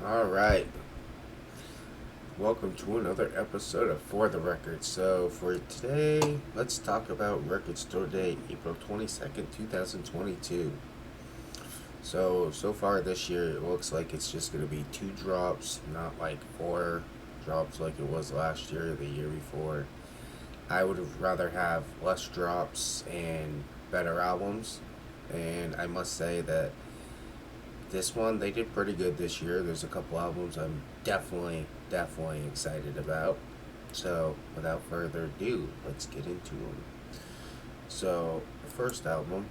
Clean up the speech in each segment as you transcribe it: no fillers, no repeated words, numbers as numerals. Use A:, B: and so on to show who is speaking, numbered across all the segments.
A: All right. Welcome to another episode of For the Record. So, for today, let's talk about Record Store Day, April 22nd, 2022. So far this year, it looks like it's just going to be two drops, not like four drops like it was last year or the year before. I would have rather have less drops and better albums. And I must say that this one they did pretty good this year. There's a couple albums I'm definitely excited about. So without further ado, let's get into them. So the first album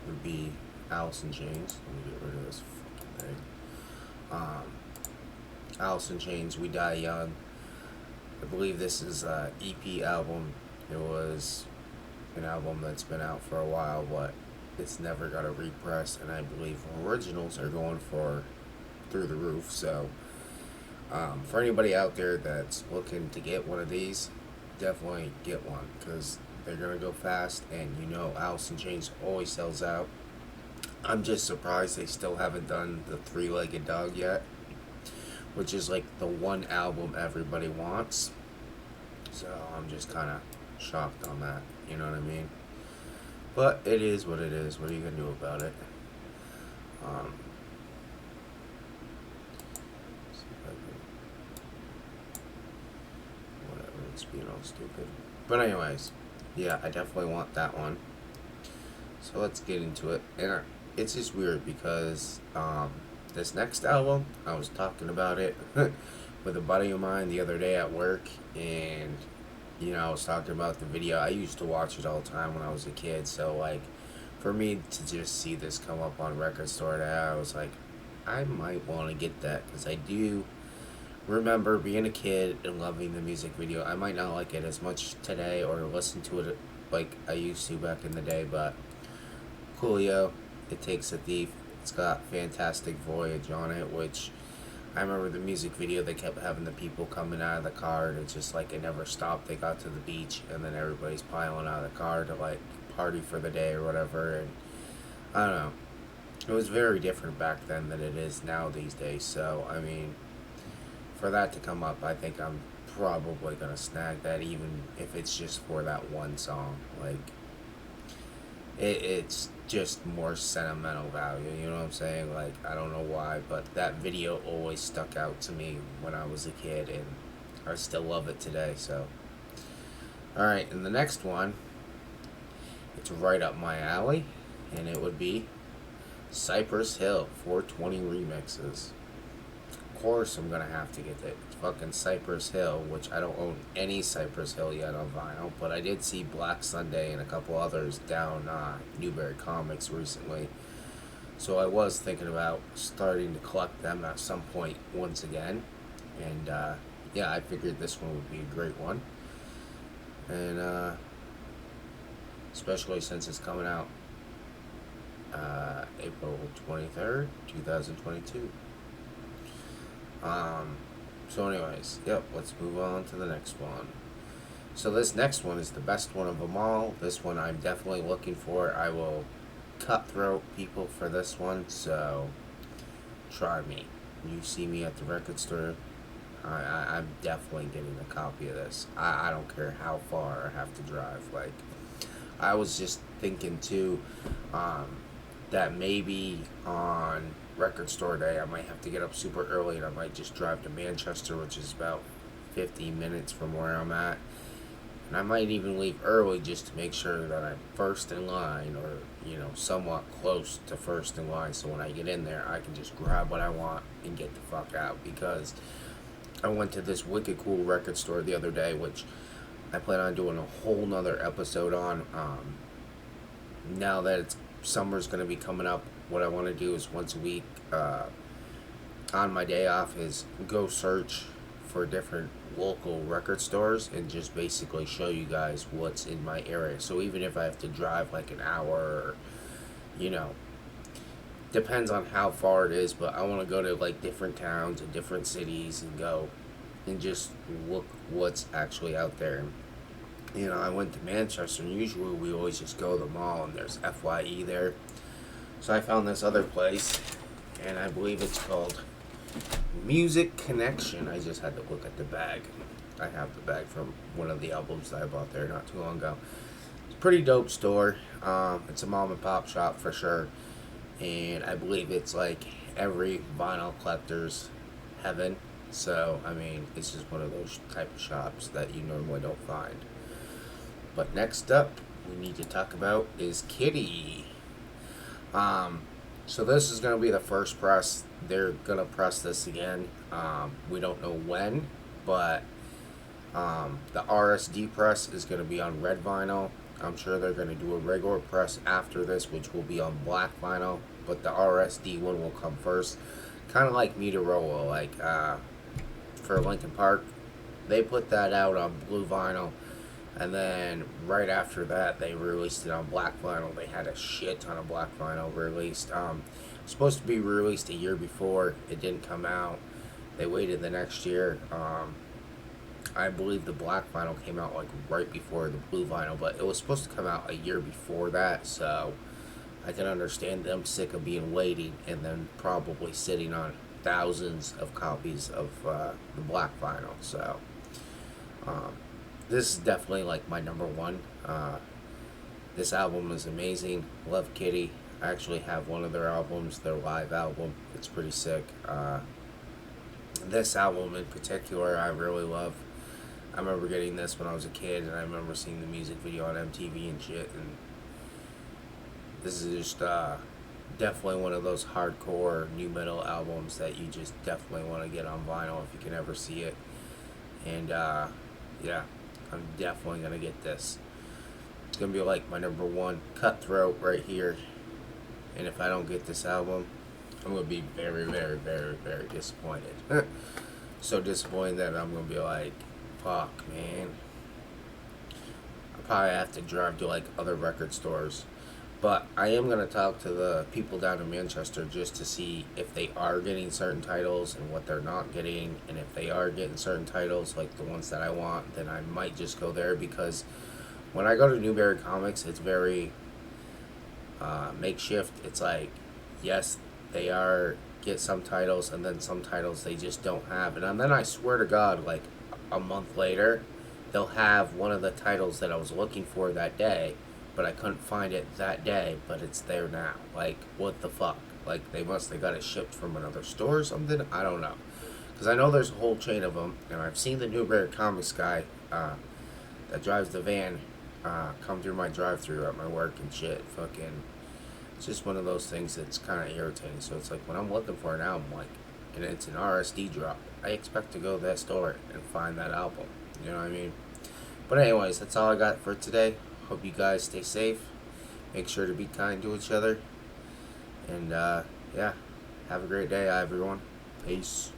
A: would be Allison James. Let me get rid of this fucking thing. Um, Allison James, We Die Young. I believe this is a EP album. It was an album that's been out for a while, but it's never got a repress, and I believe originals are going for through the roof. So, for anybody out there that's looking to get one of these, definitely get one because they're gonna go fast, and Allison James always sells out. I'm just surprised they still haven't done the Three-Legged Dog yet, which is like the one album everybody wants. So I'm just kind of shocked on that. You know what I mean? But it is what it is. What are you gonna do about it? Um, see if I can, whatever. It's being all stupid. But anyways, yeah, I definitely want that one. So let's get into it. And it's just weird because this next album, I was talking about it with a buddy of mine the other day at work, and I was talking about the video. I used to watch it all the time when I was a kid, so like for me to just see this come up on Record Store Day, I was like, I might want to get that because I do remember being a kid and loving the music video. I might not like it as much today or listen to it like I used to back in the day, but Coolio, It Takes a Thief. It's got Fantastic Voyage on it, which I remember the music video. They kept having the people coming out of the car, and it's just like it never stopped. They got to the beach, and then everybody's piling out of the car to like party for the day or whatever. And I don't know. It was very different back then than it is now these days. So I mean, for that to come up, I think I'm probably gonna snag that, even if it's just for that one song. Like it's just more sentimental value, you know what I'm saying? Like, I don't know why, but that video always stuck out to me when I was a kid, and I still love it today. So alright, and the next one, it's right up my alley, and it would be Cypress Hill 420 Remixes. Of course I'm gonna have to get it. It's fucking Cypress Hill, which I don't own any Cypress Hill yet on vinyl, but I did see Black Sunday and a couple others down Newberry Comics recently. So I was thinking about starting to collect them at some point once again. And yeah, I figured this one would be a great one. And especially since it's coming out April 23rd, 2022. So anyways, yep, let's move on to the next one. So this next one is the best one of them all. This one I'm definitely looking for. I will cutthroat people for this one, so try me. You see me at the record store, I'm definitely getting a copy of this. I don't care how far I have to drive. Like, I was just thinking too, that maybe on Record Store Day I might have to get up super early, and I might just drive to Manchester, which is about 15 minutes from where I'm at. And I might even leave early just to make sure that I'm first in line, or somewhat close to first in line, so when I get in there I can just grab what I want and get the fuck out. Because I went to this wicked cool record store the other day, which I plan on doing a whole nother episode on. Now that summer's going to be coming up, what I want to do is once a week, on my day off, is go search for different local record stores and just basically show you guys what's in my area. So even if I have to drive like an hour, or, depends on how far it is, but I want to go to like different towns and different cities and go and just look what's actually out there. I went to Manchester, and usually we always just go to the mall, and there's FYE there. So I found this other place, and I believe it's called Music Connection. I just had to look at the bag. I have the bag from one of the albums that I bought there not too long ago. It's a pretty dope store. It's a mom and pop shop for sure, and I believe it's like every vinyl collector's heaven. So I mean, it's just one of those type of shops that you normally don't find. But next up, we need to talk about is Kitty. Um, so this is going to be the first press. They're going to press this again. We don't know when, but the RSD press is going to be on red vinyl. I'm sure they're going to do a regular press after this, which will be on black vinyl. But the RSD one will come first. Kind of like Motorola, like for Linkin Park. They put that out on blue vinyl. And then right after that, they released it on black vinyl. They had a shit ton of black vinyl released. Supposed to be released a year before. It didn't come out. They waited the next year. I believe the black vinyl came out like right before the blue vinyl, but it was supposed to come out a year before that. So I can understand them sick of being waiting and then probably sitting on thousands of copies of the black vinyl. So. This is definitely like my number one. This album is amazing. Love Kitty. I actually have one of their albums, their live album. It's pretty sick. This album in particular, I really love. I remember getting this when I was a kid, and I remember seeing the music video on MTV and shit. And this is just definitely one of those hardcore new metal albums that you just definitely want to get on vinyl if you can ever see it. And yeah. I'm definitely going to get this. It's going to be like my number one, Cutthroat, right here. And if I don't get this album, I'm going to be very, very, very, very disappointed. So disappointed that I'm going to be like, fuck, man. I'll probably have to drive to like other record stores. But I am going to talk to the people down in Manchester just to see if they are getting certain titles and what they're not getting. And if they are getting certain titles, like the ones that I want, then I might just go there. Because when I go to Newberry Comics, it's very makeshift. It's like, yes, they are get some titles, and then some titles they just don't have. And then I swear to God, like a month later, they'll have one of the titles that I was looking for that day, but I couldn't find it that day, but it's there now. Like, what the fuck? Like, they must have got it shipped from another store or something? I don't know. Because I know there's a whole chain of them, and I've seen the Newberry Comics guy that drives the van come through my drive-thru at my work and shit. Fucking, it's just one of those things that's kind of irritating. So it's like, when I'm looking for an album, like, and it's an RSD drop, I expect to go to that store and find that album. You know what I mean? But anyways, that's all I got for today. Hope you guys stay safe. Make sure to be kind to each other. And, yeah, have a great day, everyone. Peace.